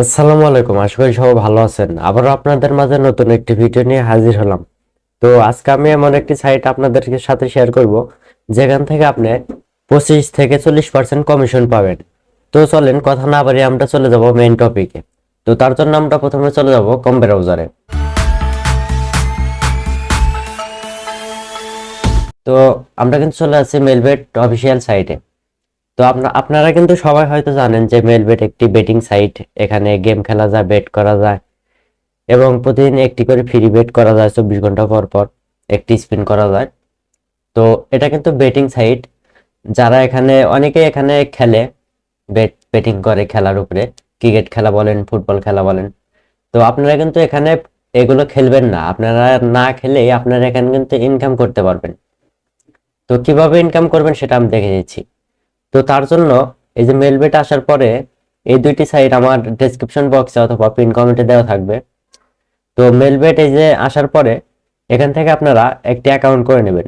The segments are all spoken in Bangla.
আসসালামু আলাইকুম, আশা করি সবাই ভালো আছেন। আবারও আপনাদের মাঝে নতুন একটি ভিডিও নিয়ে হাজির হলাম। তো আজকে আমি এমন একটি সাইট আপনাদের সাথে শেয়ার করব, যেখান থেকে আপনি 25 থেকে 40% কমিশন পাবেন। তো চলেন কথা না বাড়িয়ে আমরা চলে যাব মেইন টপিকে। তো তার জন্য আমরা প্রথমে চলে যাব কম ব্রাউজারে। তো আমরা কিন্তু চলে আসছি মেলবেট অফিসিয়াল সাইটে। তো আপনারা কিন্তু সবাই হয়তো জানেন যে মেলবেট একটি বেটিং সাইট। এখানে গেম খেলা যায়, বেট করা যায় এবং প্রতিদিন একটি করে ফ্রি বেট করা যায়, 24 ঘন্টা পর পর একটি স্পিন করা যায়। তো এটা কিন্তু বেটিং সাইট। যারা অনেকে এখানে খেলে, বেটিং করে খেলার উপরে, ক্রিকেট খেলা বলেন, ফুটবল খেলা বলেন। তো আপনারা কিন্তু এখানে এগুলো খেলবেন না, আপনারা না খেলেই আপনারা এখানে কিন্তু ইনকাম করতে পারবেন। তো কিভাবে ইনকাম করবেন সেটা আমি দেখে দিচ্ছি। তো তার জন্য এই যে মেলবেট আসার পরে এই দুইটি সাইট আমার ডেসক্রিপশন বক্সে অথবা পিন কমেন্টে দেওয়া থাকবে। তো মেলবেট এই যে আসার পরে এখান থেকে আপনারা একটি অ্যাকাউন্ট করে নেবেন।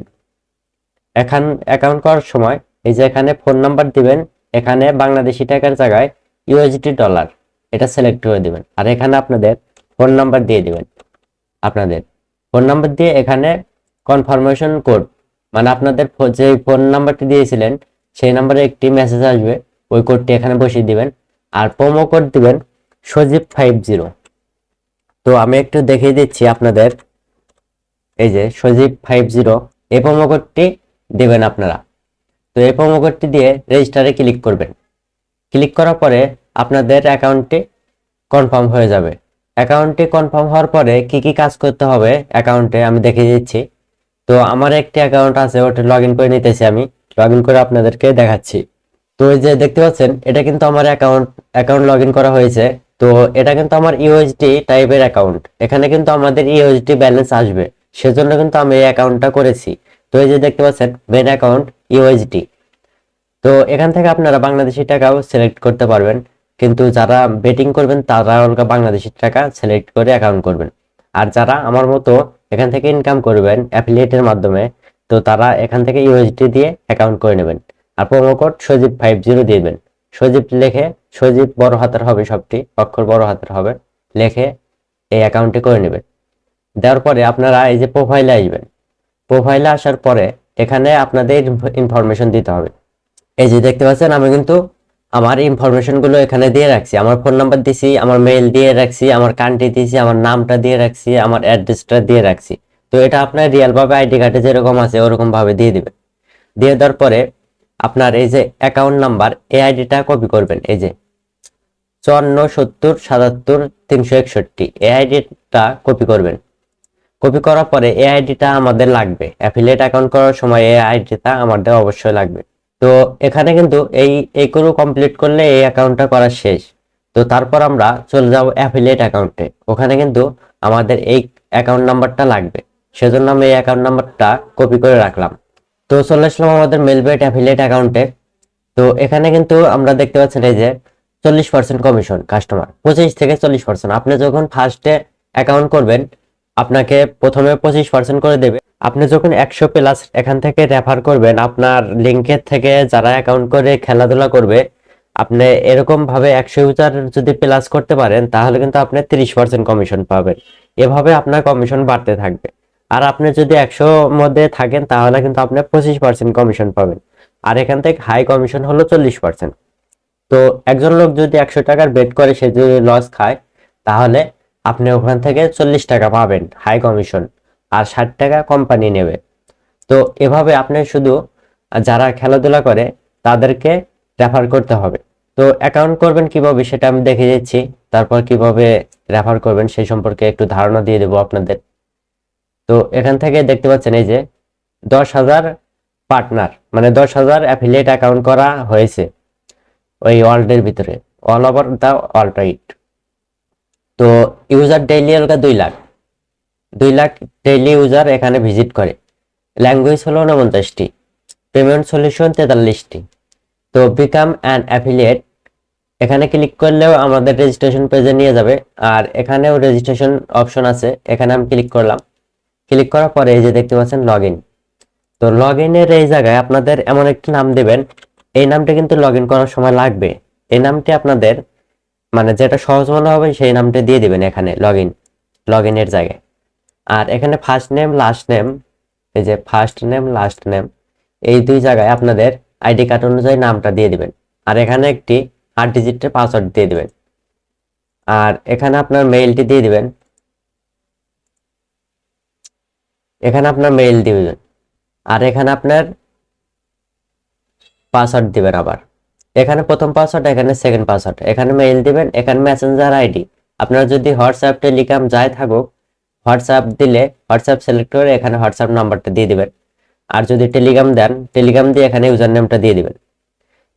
এখন অ্যাকাউন্ট করার সময় এই যে এখানে ফোন নাম্বার দিবেন, এখানে বাংলাদেশি টাকার জায়গায় ইউএসডি ডলার এটা সিলেক্ট করে দিবেন, আর এখানে আপনাদের ফোন নাম্বার দিয়ে দিবেন। আপনাদের ফোন নাম্বার দিয়ে এখানে কনফার্মেশন কোড, মানে আপনাদের যে ফোন নাম্বারটি দিয়েছিলেন সেই নাম্বারে একটি মেসেজ আসবে, ওই কোডটি এখানে বসিয়ে দিবেন। আর প্রোমো কোড দিবেন সজীব 50। তো আমি একটু দেখিয়ে দিচ্ছি আপনাদের। এই যে সজীব 50, এই প্রোমো কোডটি দেবেন আপনারা। তো এই প্রোমো কোডটি দিয়ে রেজিস্টারে ক্লিক করবেন। ক্লিক করার পরে আপনাদের অ্যাকাউন্টটি কনফার্ম হয়ে যাবে। অ্যাকাউন্টটি কনফার্ম হওয়ার পরে কি কি কাজ করতে হবে অ্যাকাউন্টে আমি দেখিয়ে দিচ্ছি। তো আমার একটি অ্যাকাউন্ট আছে, ওটা লগ ইন করে নিতেছি। আমি লগ ইন করে আপনাদেরকে দেখাচ্ছি। তো এই যে দেখতে পাচ্ছেন, এটা কিন্তু আমার অ্যাকাউন্ট লগ ইন করা হয়েছে। তো এটা কিন্তু আমার ইউএসডি টাইপের অ্যাকাউন্ট, এখানে কিন্তু আমাদের ইউএসডি ব্যালেন্স আসবে, সেজন্য কিন্তু আমি এই অ্যাকাউন্টটা করেছি। তো এই যে দেখতে পাচ্ছেন মেন অ্যাকাউন্ট ইউএসডি। তো এখান থেকে আপনারা বাংলাদেশি টাকাও সিলেক্ট করতে পারবেন, কিন্তু যারা বেটিং করবেন তারা অলগা বাংলাদেশি টাকা সিলেক্ট করে অ্যাকাউন্ট করবেন। আর যারা আমার মতো এখান থেকে ইনকাম করবেন অ্যাফিলিয়েটের মাধ্যমে, তো তারা এখান থেকে ইউএসডি দিয়ে অ্যাকাউন্ট করে নেবেন। আর প্রোমো কোড সজীব 50 দিবেন। সজীব লিখে, সজীব বড় হাতের হবে, সবটি অক্ষর বড় হাতের হবে, লিখে এই অ্যাকাউন্টটি করে নেবেন। দেওয়ার পরে আপনারা এই যে প্রোফাইলে আসবেন। প্রোফাইলে আসার পরে এখানে আপনাদের ইনফরমেশন দিতে হবে। এই যে দেখতে পাচ্ছেন আমি কিন্তু আমার ইনফরমেশন গুলো এখানে দিয়ে রাখছি। আমার ফোন নাম্বার দিছি, আমার মেইল দিয়ে রাখছি, আমার কান্ট্রি দিয়েছি, আমার নামটা দিয়ে রাখছি, আমার অ্যাড্রেসটা দিয়ে রাখছি। তো এটা আপনার রিয়েল ভাবে আইডি কার্ডে যেরকম আছে ওরকম ভাবে দিয়ে দিবেন। দিয়ে দেওয়ার পরে আপনার এই যে অ্যাকাউন্ট নাম্বার, এই আইডিটা কপি করবেন। এই যে 54 77 361, এই আইডিটা কপি করবেন। কপি করার পরে এই আইডিটা আমাদের লাগবে, অ্যাফিলিয়েট অ্যাকাউন্ট করার সময় এই আইডিটা আমাদের অবশ্যই লাগবে। তো এখানে কিন্তু এইগুলো কমপ্লিট করলে এই অ্যাকাউন্টটা করা শেষ। তো তারপর আমরা চলে যাব অ্যাফিলিয়েট অ্যাকাউন্টে, ওখানে কিন্তু আমাদের এই অ্যাকাউন্ট নাম্বারটা লাগবে, সেজন্য আমি এই অ্যাকাউন্ট নাম্বারটা কপি করে রাখলাম। তো চলে আসলাম আমাদের মেলবেট অ্যাফিলিয়েট অ্যাকাউন্টে। তো এখানে কিন্তু আমরা দেখতে পাচ্ছেন এই যে 40% কমিশন কাস্টমার, 25 থেকে 40%। আপনি যখন ফার্স্টে অ্যাকাউন্ট করবেন আপনাকে প্রথমে 25% করে দেবে। আপনি যখন 100+ এখান থেকে রেফার করবেন, আপনার লিঙ্কের থেকে যারা অ্যাকাউন্ট করে খেলাধুলা করবে, আপনি এরকম ভাবে 100 ইউজার যদি প্লাস করতে পারেন তাহলে কিন্তু আপনি 30% কমিশন পাবেন। এভাবে আপনার কমিশন বাড়তে থাকবে। আর আপনি যদি 100 মধ্যে থাকেন তাহলে কিন্তু আপনি 25% কমিশন পাবেন। আর এখান থেকে হাই কমিশন হলো 40%। তো একজন লোক যদি 100 টাকার বেট করে, সে যদি লস খায় তাহলে আপনি ওখান থেকে 40 টাকা পাবেন হাই কমিশন, আর 60 টাকা কোম্পানি নেবে। তো এভাবে আপনি শুধু যারা খেলাধুলা করে তাদেরকে রেফার করতে হবে। তো অ্যাকাউন্ট করবেন কিভাবে সেটা আমি দেখিয়ে দিচ্ছি, তারপর কিভাবে রেফার করবেন সেই সম্পর্কে একটু ধারণা দিয়ে দেবো আপনাদের। তো এখান থেকে দেখতে পাচ্ছেন এই যে 10,000 পার্টনার, মানে 10,000 অ্যাফিলিয়েট অ্যাকাউন্ট করা হয়েছে ওই ওয়ার্ল্ডের ভিতরে, all over the world right. তো ইউজার ডেইলি হলো 2 লাখ, 2 লাখ ডেইলি ইউজার এখানে ভিজিট করে। ল্যাঙ্গুয়েজ হলো 49টি, পেমেন্ট সলিউশন 43টি। তো বিকাম অ্যান অ্যাফিলিয়েট, এখানে ক্লিক করলেও আমাদের রেজিস্ট্রেশন পেজে নিয়ে যাবে। আর এখানেও রেজিস্ট্রেশন অপশন আছে, এখানে আমি ক্লিক করলাম। ক্লিক করার পরে এই যে দেখতে পাচ্ছেন লগ ইন। তো লগ ইনের এই জায়গায় আপনাদের এমন একটি নাম দেবেন, এই নামটা কিন্তু লগ ইন করার সময় লাগবে। এই নামটি আপনাদের মানে যেটা সহজ মনে হবে সেই নামটা দিয়ে দিবেন এখানে লগ ইনের জায়গায়। আর এখানে ফার্স্ট নেম লাস্ট নেম, এই যে ফার্স্ট নেম লাস্ট নেম, এই দুই জায়গায় আপনাদের আইডি কার্ড অনুযায়ী নামটা দিয়ে দিবেন। আর এখানে একটি 8 ডিজিটের পাসওয়ার্ড দিয়ে দিবেন। আর এখানে আপনার মেইলটি দিয়ে দিবেন, এখানে আপনার মেইল দিবেন। আর এখানে আপনার পাসওয়ার্ড দিবেন। আবার এখানে প্রথম পাসওয়ার্ড, এখানে সেকেন্ড পাসওয়ার্ড, এখানে মেইল দিবেন, এখানে মেসেঞ্জার আইডি। আপনার যদি হোয়াটসঅ্যাপ টেলিগ্রাম যাই থাকুক, হোয়াটসঅ্যাপ দিলে হোয়াটসঅ্যাপ সিলেক্ট করে এখানে হোয়াটসঅ্যাপ নাম্বারটা দিয়ে দিবেন। আর যদি টেলিগ্রাম দেন, টেলিগ্রাম দিয়ে এখানে ইউজার নেমটা দিয়ে দিবেন।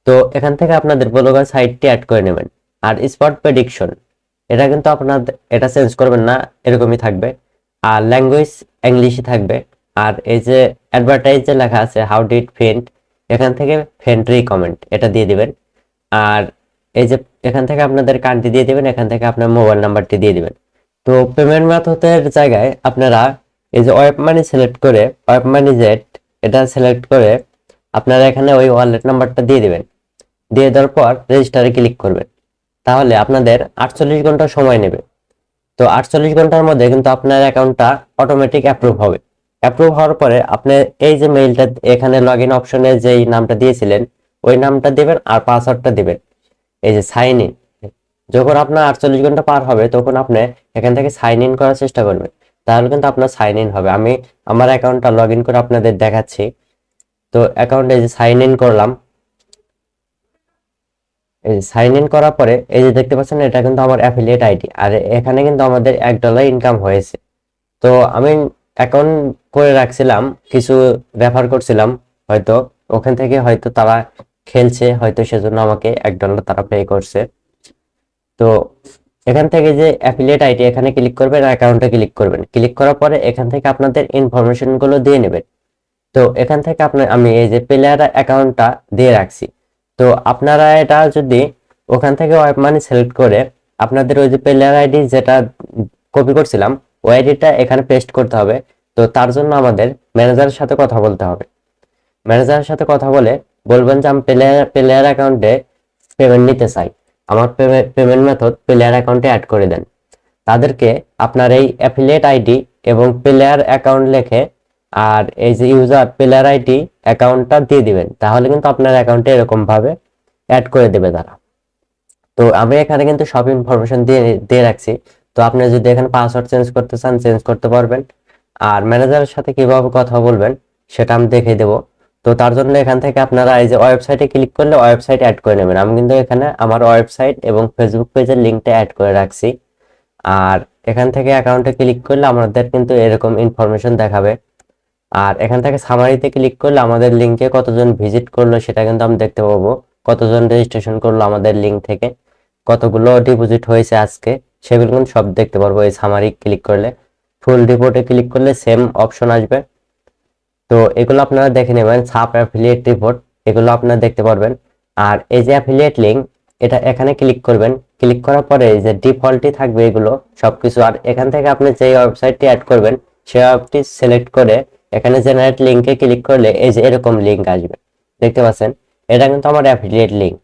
তো এখান থেকে আপনাদের ব্লগার সাইটটি অ্যাড করে নেবেন। আর স্পট প্রেডিকশন, এটা কিন্তু আপনাদের এটা চেঞ্জ করবেন না, এরকমই থাকবে। আর ল্যাঙ্গুয়েজ ইংলিশই থাকবে। আর এই যে অ্যাডভার্টাইজে লেখা আছে হাউ ডিড ফেন্ট, এখান থেকে ফেন্ট রিকমেন্ড এটা দিয়ে দিবেন। আর এই যে এখান থেকে আপনাদের কান্ট্রি দিয়ে দিবেন, এখান থেকে আপনার মোবাইল নাম্বারটি দিয়ে দিবেন। তো পেমেন্ট মেথডের জায়গায় আপনারা এই যে ওয়েব মানি সিলেক্ট করে, ওয়েব মানি জেট এটা সিলেক্ট করে আপনারা এখানে ওই ওয়ালেট নাম্বারটা দিয়ে দিবেন। দিয়ে দেওয়ার পর রেজিস্টারে ক্লিক করবেন। তাহলে আপনাদের 48 ঘন্টা সময় নেবে। তো 48 ঘন্টার মধ্যে কিন্তু আপনার অ্যাকাউন্টটা অটোমেটিক অ্যাপ্রুভ হবে। অ্যাপ্রুভ হওয়ার পরে আপনি এই যে মেইলটা এখানে লগ ইন অপশনে যেই নামটা দিয়েছিলেন ওই নামটা দিবেন আর পাসওয়ার্ডটা দিবেন, এই যে সাইন ইন। যখন আপনার 48 ঘন্টা পার হবে তখন আপনি এখান থেকে সাইন ইন করার চেষ্টা করবেন, তাহলে কিন্তু আপনার সাইন ইন হবে। আমি আমার অ্যাকাউন্টটা লগ ইন করে আপনাদের দেখাচ্ছি। তো অ্যাকাউন্টে যে সাইন ইন করলাম, এই যে সাইন ইন করার পরে এই যে দেখতে পাচ্ছেন এটা কিন্তু আমার অ্যাফিলিয়েট আইডি। আর এখানে কিন্তু আমাদের $1 ইনকাম হয়েছে। তো আমি অ্যাকাউন্ট করে রাখছিলাম, কিছু রেফার করছিলাম, হয়তো ওখান থেকে হয়তো তারা খেলছে, হয়তো সেজন্য আমাকে $1 তারা পে করছে। তো এখান থেকে যে অ্যাফিলিয়েট আইডি এখানে ক্লিক করবেন, অ্যাকাউন্টে ক্লিক করবেন। ক্লিক করার পরে এখান থেকে আপনাদের ইনফরমেশন গুলো দিয়ে নেবেন। তো এখান থেকে আমি এই যে প্লেয়ার অ্যাকাউন্টটা দিয়ে রাখছি। তো আপনারা এটা যদি ওখান থেকে ওয়েব মানি সিলেক্ট করে আপনাদের ওই যে প্লেয়ার আইডি যেটা কপি করছিলাম ওই আইডিটা এখানে পেস্ট করতে হবে। তো তার জন্য আমাদের ম্যানেজারের সাথে কথা বলতে হবে। ম্যানেজারের সাথে কথা বলে বলবেন যে আমি প্লেয়ার অ্যাকাউন্টে পেমেন্ট নিতে চাই, আমার পেমেন্ট মেথড প্লেয়ার অ্যাকাউন্টে অ্যাড করে দেন। তাদেরকে আপনার এই অ্যাফিলিয়েট আইডি এবং প্লেয়ার অ্যাকাউন্ট লিখে আর এই যে ইউজার প্লেয়ার আইডি অ্যাকাউন্টটা দিয়ে দিবেন, তাহলে কিন্তু আপনার অ্যাকাউন্টে এরকম ভাবে অ্যাড করে দেবে তারা। তো আমি এখানে কিন্তু সব ইনফরমেশন দিয়ে রাখছি। তো আপনি যদি এখানে পাসওয়ার্ড চেঞ্জ করতে চান চেঞ্জ করতে পারবেন। আর ম্যানেজারের সাথে কিভাবে কথা বলবেন সেটা আমি দেখিয়ে দেবো। তো তার জন্য এখান থেকে আপনারা এই যে ওয়েবসাইটে ক্লিক করলে ওয়েবসাইট অ্যাড করে নেবেন। আমি কিন্তু এখানে আমার ওয়েবসাইট এবং ফেসবুক পেজের লিঙ্কটা অ্যাড করে রাখছি। আর এখান থেকে অ্যাকাউন্টে ক্লিক করলে আমাদের কিন্তু এরকম ইনফরমেশন দেখাবে। আর এখান থেকে সামারিতে ক্লিক করলে আমাদের লিঙ্কে কতজন ভিজিট করলো সেটা কিন্তু আমি দেখতে পাবো, কতজন রেজিস্ট্রেশন করলো আমাদের লিঙ্ক থেকে, কতগুলো ডিপোজিট হয়েছে আজকে, সেগুলো কিন্তু সব দেখতে পারবো এই সামারি ক্লিক করলে। ফুল রিপোর্টে ক্লিক করলে সেম অপশন আসবে। তো এগুলো আপনারা দেখে নেবেন, সাব অ্যাফিলিয়েট রিপোর্ট, এগুলো আপনারা দেখতে পারবেন। আর এই যে অ্যাফিলিয়েট লিঙ্ক এটা এখানে ক্লিক করবেন। ক্লিক করার পরে এই যে ডিফল্টই থাকবে এগুলো সবকিছু। আর এখান থেকে আপনি যে ওয়েবসাইটটি অ্যাড করবেন সেই ওয়েবটি সিলেক্ট করে এখানে জেনারেট লিঙ্কে ক্লিক করলে এই যে এরকম লিঙ্ক আসবে, দেখতে পাচ্ছেন। এটা কিন্তু আমার অ্যাফিলিয়েট লিঙ্ক।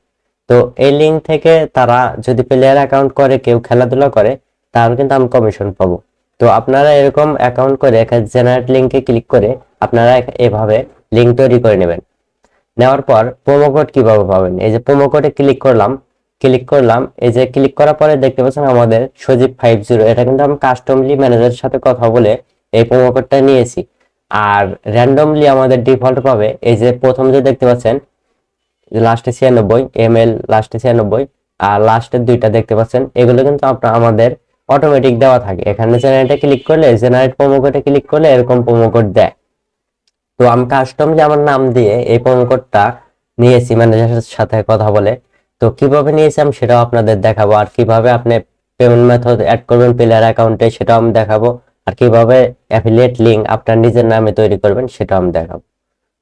তো এই লিঙ্ক থেকে তারা যদি প্লেয়ার অ্যাকাউন্ট করে কেউ খেলাধুলা করে তাহলে কিন্তু আমি কমিশন পাবো। তো আপনারা এরকম অ্যাকাউন্ট করে এখানে জেনারেট লিঙ্কে ক্লিক করে আপনারা এভাবে লিঙ্ক তৈরি করে নেবেন। নেওয়ার পর প্রোমো কোড কিভাবে পাবেন, এই যে প্রোমো কোডে ক্লিক করলাম। এই যে ক্লিক করার পরে দেখতে পাচ্ছেন আমাদের সজীব 50, এটা কিন্তু আমি কাস্টমলি ম্যানেজারের সাথে কথা বলে এই প্রোমো কোডটা নিয়েছি। আর র্যান্ডমলি আমাদের ডিফল্ট পাবে এই যে প্রথম যে দেখতে পাচ্ছেন লাস্টে 96 ml, লাস্টে 96 আর লাস্টের দুইটা দেখতে পাচ্ছেন, এগুলো কিন্তু আমাদের অটোমেটিক দেওয়া থাকে। এখানে জেনারেটে ক্লিক করলে জেনারেট প্রোমো কোডে ক্লিক করলে এরকম প্রোমো কোড দেয়। তো আমি কাস্টমলি আমার নাম দিয়ে এই প্রোমো কোডটা নিয়েছি ম্যানেজারের সাথে কথা বলে। তো কিভাবে নিয়েছি আমি সেটাও আপনাদের দেখাবো। আর কিভাবে আপনি পেমেন্ট মেথড অ্যাড করবেন প্লেয়ার অ্যাকাউন্টে সেটাও আমি দেখাবো। আর কিভাবে অ্যাফিলিয়েট লিঙ্ক আপনার নিজের নামে তৈরি করবেন সেটাও আমি দেখাবো।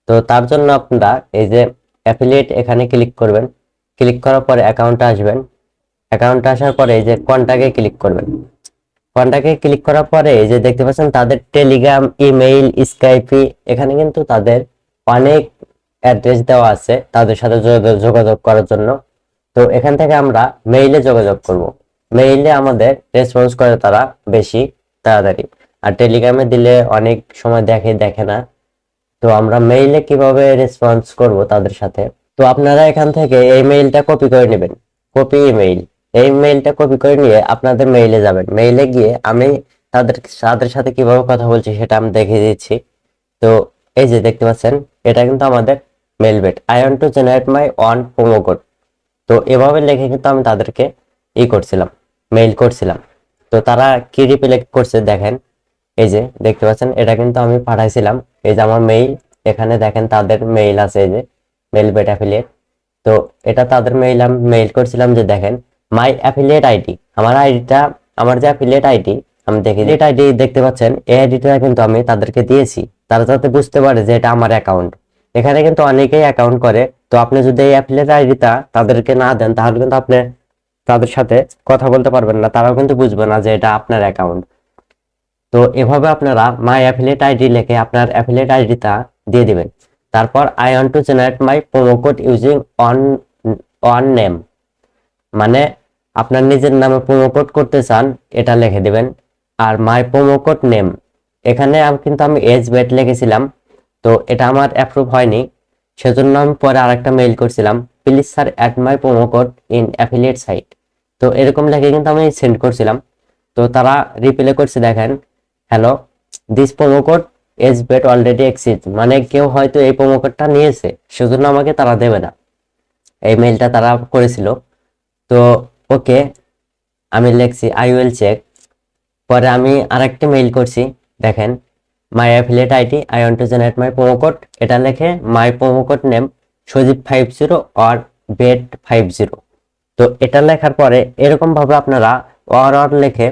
তো তার জন্য আপনারা এই যে অ্যাফিলিয়েট এখানে ক্লিক করবেন। ক্লিক করার পরে অ্যাকাউন্টে আসবেন। অ্যাকাউন্টে আসার পরে এই যে কন্টাক্টে ক্লিক করবেন। কন্টাক্টে ক্লিক করার পরে এই যে দেখতে পাচ্ছেন তাদের টেলিগ্রাম, ইমেইল, স্কাইপি, এখানে কিন্তু তাদের অনেক অ্যাড্রেস দেওয়া আছে তাদের সাথে যোগাযোগ করার জন্য। তো এখান থেকে আমরা মেইলে যোগাযোগ করব। মেইলে আমাদের রেসপন্স করে তারা বেশি তাড়াতাড়ি, আর টেলিগ্রামে দিলে অনেক সময় দেখে না। তো আমরা মেইলে কিভাবে রেসপন্স করব তাদের সাথে, তো আপনারা এখান থেকে এই মেইলটা কপি করে নেবেন, কপি ইমেইল। এই মেইলটা কপি করে নিয়ে আপনাদের মেইলে যাবেন, মেইলে গিয়ে আমি তাদের তাদের সাথে কিভাবে কথা বলছি সেটা আমি দেখিয়ে দিচ্ছি। তো এই যে দেখতে পাচ্ছেন, এটা কিন্তু আমাদের Melbet, I want to generate my one promo code. তো এভাবে লিখে কিন্তু আমি তাদেরকে করছিলাম, মেইল করছিলাম। তো তারা কি রিপ্লাই করছে দেখেন, এই যে দেখতে পাচ্ছেন, এটা কিন্তু আমি পাঠাইছিলাম। এই যে আমার মেইল, এখানে দেখেন তাদের মেইল আছে, এই যে মেলবেট অ্যাফিলিয়েট। তো এটা তাদের মেইল, আমি মেইল করছিলাম যে দেখেন মাই অ্যাফিলিয়েট আইডি, আমার আইডিটা, আমার যে অ্যাফিলিয়েট আইডি আমি দেখি, এটা আইডি দেখতে পাচ্ছেন, এই আইডিটা কিন্তু আমি তাদেরকে দিয়েছি, তারা যাতে বুঝতে পারে যে এটা আমার অ্যাকাউন্ট। এখানে কিন্তু অনেকেই অ্যাকাউন্ট করে, তো আপনি যদি এই অ্যাফিলিয়েট আইডিটা তাদেরকে না দেন তাহলে কিন্তু আপনি তাদের সাথে কথা বলতে পারবেন না, তারাও কিন্তু বুঝবে না যে এটা আপনার অ্যাকাউন্ট। তো এভাবে আপনারা মাই অ্যাফিলিয়েট আইডি লিখে আপনার অ্যাফিলিয়েট আইডিটা দিয়ে দিবেন। তারপর I want to generate my promo code using on name, মানে আপনার নিজের নামে প্রোমো কোড করতে চান এটা লিখে দিবেন। আর মাই প্রোমো কোড নেম, এখানে কিন্তু আমি এজ বেট লিখেছিলাম, তো এটা আমার অ্যাপ্রুভ হয়নি, সেজন্য আমি পরে আরেকটা মেইল করছিলাম, please sir add my promo code in affiliate site. তো এরকম লিখে কিন্তু আমি সেন্ড করছিলাম। তো তারা রিপ্লাই করছে দেখেন, hello this promo code as bet already exist, মানে কেউ হয়তো এই প্রোমো কোডটা নিয়েছে, সেজন্য আমাকে তারা দেবে না, এই মেইলটা তারা করেছিল। তো ওকে, আমি লিখছি আই উইল চেক। পরে আমি আরেকটা মেইল করছি, দেখেন my affiliate ID I want to generate my promo code, এটা লিখে my promo code name Sajib 50 or bet 50। তো এটা লেখার পরে এরকম ভাবে আপনারা অর লিখে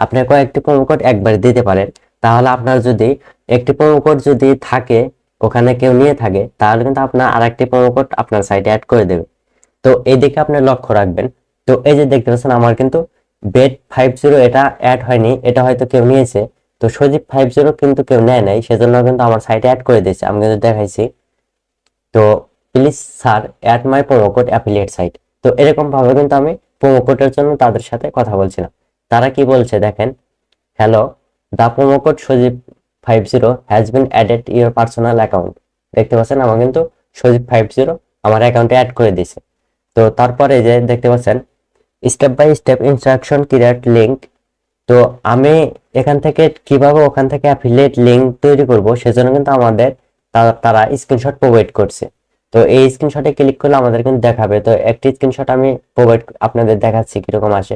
আপনি কয়েকটি প্রোমো কোড একবার দিতে পারেন। তাহলে আপনার যদি একটি প্রোমো কোড যদি থাকে, ওখানে কেউ নিয়ে থাকে, তাহলে কিন্তু আপনার আরেকটি প্রোমো কোড আপনার সাইটে অ্যাড করে দেবে। তো এই দিকে আপনি লক্ষ্য রাখবেন। তো এই যে দেখতে পাচ্ছেন, আমার কিন্তু বেট 50 এটা অ্যাড হয়নি, এটা হয়তো কেউ নিয়েছে। তো সজীব 50 কিন্তু কেউ নেয় নাই, সেজন্য কিন্তু আমার সাইটে অ্যাড করে দিয়েছে, আমি কিন্তু দেখাইছি। তো please sir add my promo code affiliate site. তো এরকম ভাবে কিন্তু আমি প্রোমো কোডের জন্য তাদের সাথে কথা বলছিলাম। তারা কি বলছে দেখেন, hello the promo code Sajib 50 has been added your personal account. দেখতে পাচ্ছেন, আমার কিন্তু সজীব 50 আমার অ্যাকাউন্টে অ্যাড করে দিয়েছে। তো তারপরে যে দেখতে পাচ্ছেন step by step instruction create link. তো আমি এখান থেকে কিভাবে ওখান থেকে অ্যাফিলিয়েট লিংক তৈরি করব সেজন্য কিন্তু আমাদের তারা স্ক্রিনশট প্রোভাইড করছে। তো এই স্ক্রিনশটে ক্লিক করলে আমাদের কিন্তু দেখাবে। তো একটি স্ক্রিনশট আমি প্রোভাইড আপনাদের দেখাচ্ছি কিরকম আসে।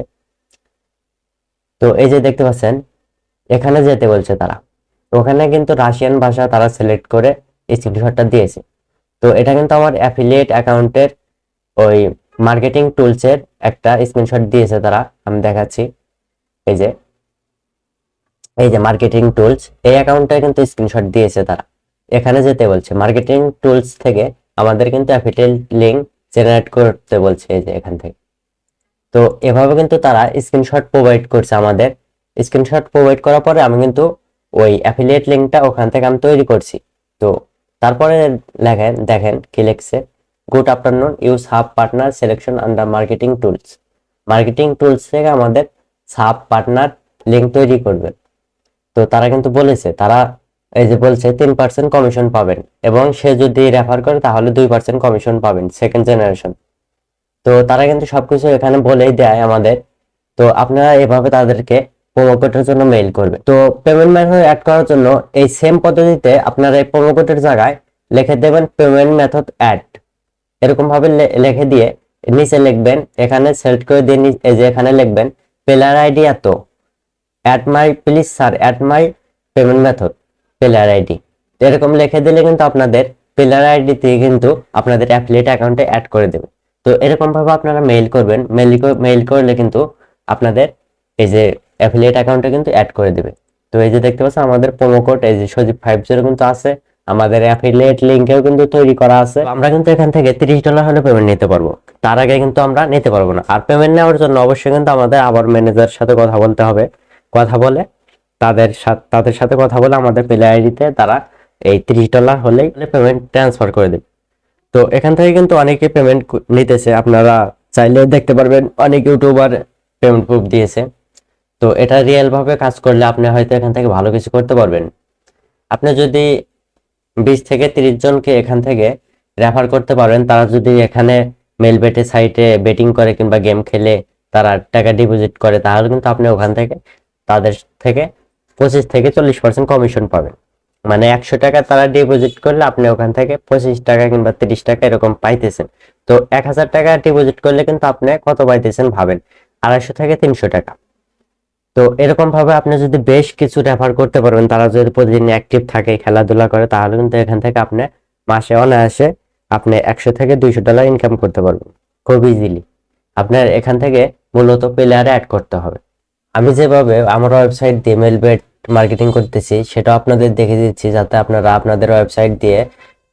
তো এই যে দেখতে পাচ্ছেন, এখানে যেতে বলছে তারা, ওখানে কিন্তু রাশিয়ান ভাষা তারা সিলেক্ট করে স্ক্রিনশটটা দিয়েছে। তো এটা কিন্তু আমার অ্যাফিলিয়েট অ্যাকাউন্টের ওই মার্কেটিং টুলসের একটা স্ক্রিনশট দিয়েছে তারা, আমি দেখাচ্ছি। এই যে মার্কেটিং টুলস, এই অ্যাকাউন্টে কিন্তু স্ক্রিনশট দিয়েছে তারা। এখানে যেতে বলছে মার্কেটিং টুলস থেকে আমাদের কিন্তু অ্যাফিলিয়েট লিংক জেনারেট করতে বলছে, এই যে এখান থেকে। তো এভাবে কিন্তু তারা স্ক্রিনশট প্রোভাইড করছে আমাদের। স্ক্রিনশট প্রোভাইড করার পরে আমি কিন্তু ওই অ্যাফিলিয়েট লিংকটা ওখান থেকে আমি তৈরি করছি। তো তারপরে দেখেন কি লিখছে, good afternoon, you sub partner selection under marketing tools. Marketing tools থেকে আমাদের সাব পার্টনার লিংক তৈরি করবে। তো তারা কিন্তু বলেছে, তারা এই যে বলছে 3% কমিশন পাবেন, এবং সে যদি রেফার করে তাহলে 2% কমিশন পাবেন সেকেন্ড জেনারেশন। তো তারা কিন্তু সবকিছু এখানে বলেই দেয় আমাদের। তো আপনারা এভাবে তাদেরকে প্রোমো কোডের জন্য মেইল করবে। তো পেমেন্ট মেথড অ্যাড করার জন্য এই সেম পদ্ধতিতে আপনারা এই প্রোমো কোডের জায়গায় লিখে দেবেন পেমেন্ট মেথড অ্যাড, এরকম ভাবে লিখে দিয়ে নিচে লিখবেন, এখানে সিলেক্ট করে দিয়ে এই যে এখানে লিখবেন প্লেয়ার আইডি এত, add my please sir add my payment method player ID. এরকম লিখে দিলে কিন্তু আপনাদের প্লেয়ার আইডি থেকে কিন্তু আপনাদের অ্যাফিলিয়েট অ্যাকাউন্টে অ্যাড করে দেবে। তো এরকম ভাবে আপনারা মেইল করবেন, মেইল করলে কিন্তু আপনাদের এই যে অ্যাফিলিয়েট অ্যাকাউন্টে কিন্তু অ্যাড করে দেবে। তো এই যে দেখতে পাচ্ছেন আমাদের প্রোমো কোড এই যে সজীব 50 কিন্তু আছে, আমাদের অ্যাফিলিয়েট লিংকেও কিন্তু তৈরি করা আছে। আমরা কিন্তু এখান থেকে $30 হলে পেমেন্ট নিতে পারবো, তার আগে কিন্তু আমরা নিতে পারবো না। আর পেমেন্ট নেওয়ার জন্য অবশ্যই কিন্তু আমাদের আবার ম্যানেজারের সাথে কথা বলতে হবে, কথা বলে তাদের সাথে কথা বলে আমাদের প্লেয়ার আইডিতে তারা এই $30 হলেই পেমেন্ট ট্রান্সফার করে দেবে। তো এখান থেকে কিন্তু অনেকে পেমেন্ট নিতেছে, আপনারা চাইলে দেখতে পারবেন অনেক ইউটিউবার পেমেন্ট প্রুফ দিয়েছে। তো এটা রিয়েল ভাবে কাজ করলে আপনি হয়তো এখান থেকে ভালো কিছু করতে পারবেন। আপনি যদি 20 থেকে 30 জনকে এখান থেকে রেফার করতে পারেন, তারা যদি এখানে মেলবেটে সাইটে বেটিং করে কিংবা গেম খেলে তারা টাকা ডিপোজিট করে, তাহলে কিন্তু আপনি ওখান থেকে তাদের থেকে 25 থেকে 40% কমিশন পাবেন। মানে 100 টাকা তারা ডিপোজিট করলে আপনি ওখান থেকে 25 টাকা কিংবা 30 টাকা এরকম পাইতেছেন। তো 1000 টাকা ডিপোজিট করলে কিন্তু আপনি কত পাইতেছেন ভাবেন, 250 থেকে 300 টাকা। তো এরকম ভাবে আপনি যদি বেশ কিছু রেফার করতে পারবেন, তারা যদি প্রতিদিন অ্যাক্টিভ থাকে, খেলাধুলা করে, তাহলে কিন্তু এখান থেকে আপনি মাসে অনায়াসে আপনি 100 থেকে 200 ডলার ইনকাম করতে পারবেন খুব ইজিলি। আপনার এখান থেকে মূলত প্লেয়ারে অ্যাড করতে হবে। আমি যেভাবে আমার ওয়েবসাইট দিয়ে মেলবেট মার্কেটিং করতেছি সেটা আপনাদের দেখে দিচ্ছি, যাতে আপনারা আপনাদের ওয়েবসাইট দিয়ে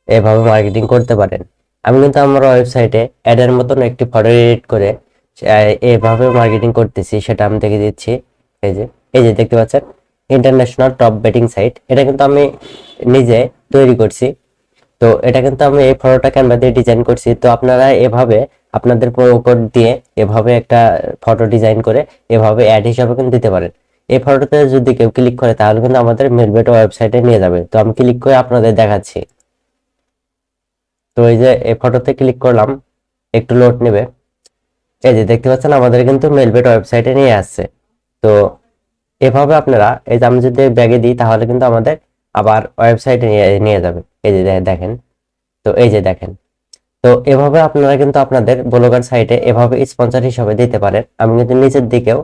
এভাবে মার্কেটিং করতে পারেন। আমি কিন্তু আমার ওয়েবসাইটে অ্যাডের মতন একটি ফটো এডিট করে এভাবে মার্কেটিং করতেছি, সেটা আমি দেখে দিচ্ছি। এই যে দেখতে পাচ্ছেন, ইন্টারন্যাশনাল টপ বেটিং সাইট, এটা কিন্তু আমি নিজে তৈরি করছি। তো এটা কিন্তু আমি এই ফটোটা ক্যানভা দিয়ে ডিজাইন করছি। তো আপনারা এভাবে আপনাদের প্রো কোড দিয়ে এভাবে একটা ফটো ডিজাইন করে এভাবে অ্যাড হিসাবে কিন্তু দিতে পারেন। এই ফটোতে যদি কেউ ক্লিক করে তাহলে কিন্তু আমাদের মেলবেট ওয়েবসাইটে নিয়ে যাবে। তো আমি ক্লিক করে আপনাদের দেখাচ্ছি। তো এই যে এই ফটোতে ক্লিক করলাম, একটু লোড নেবে। এই যে দেখতে পাচ্ছেন আমাদের কিন্তু মেলবেট ওয়েবসাইটে নিয়ে আসছে। তো এভাবে আপনারা, এই যে আমি যদি ব্যাগে দিই তাহলে কিন্তু আমাদের আবার ওয়েবসাইটে নিয়ে যাবে। এই যে দেখেন, তো এই যে দেখেন। তো এভাবে আপনারা কিন্তু আপনাদের ব্লগার সাইটে এভাবে স্পন্সর হিসেবে দিতে পারেন। আমি কিন্তু নিচের দিকেও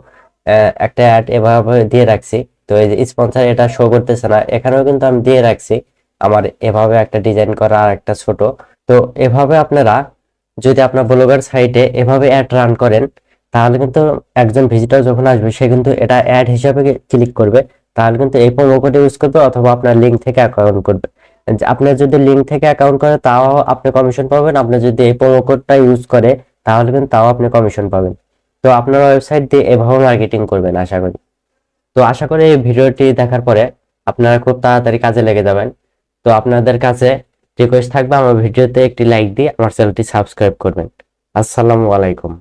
একটা অ্যাড এভাবে দিয়ে রাখছি। তো এই যে স্পন্সর, এটা শো করতেছে না, এখানেও কিন্তু আমি দিয়ে রাখছি আমার এভাবে একটা ডিজাইন করা আর একটা ছোট। তো এভাবে আপনারা যদি আপনার ব্লগার সাইটে এভাবে অ্যাড রান করেন, তাহলে কিন্তু একজন ভিজিটর যখন আসবে সে কিন্তু এটা অ্যাড হিসাবে ক্লিক করবে, তাহলে কিন্তু এই প্রোমো কোড ইউজ করবে অথবা আপনার লিঙ্ক থেকে অ্যাকাউন্ট করবে। আপনার যদি লিঙ্ক থেকে অ্যাকাউন্ট করে তাও আপনি কমিশন পাবেন, আপনি যদি এই প্রোমো কোডটা ইউজ করে তাহলে কিন্তু তাও আপনি কমিশন পাবেন। তো আপনার ওয়েবসাইট দিয়ে এভাবে মার্কেটিং করবেন আশা করি। তো আশা করি এই ভিডিওটি দেখার পরে আপনারা খুব তাড়াতাড়ি কাজে লেগে যাবেন। তো আপনাদের কাছে রিকোয়েস্ট থাকবে আমার ভিডিওতে একটি লাইক দিয়ে আমার চ্যানেলটি সাবস্ক্রাইব করবেন। আসসালামু আলাইকুম।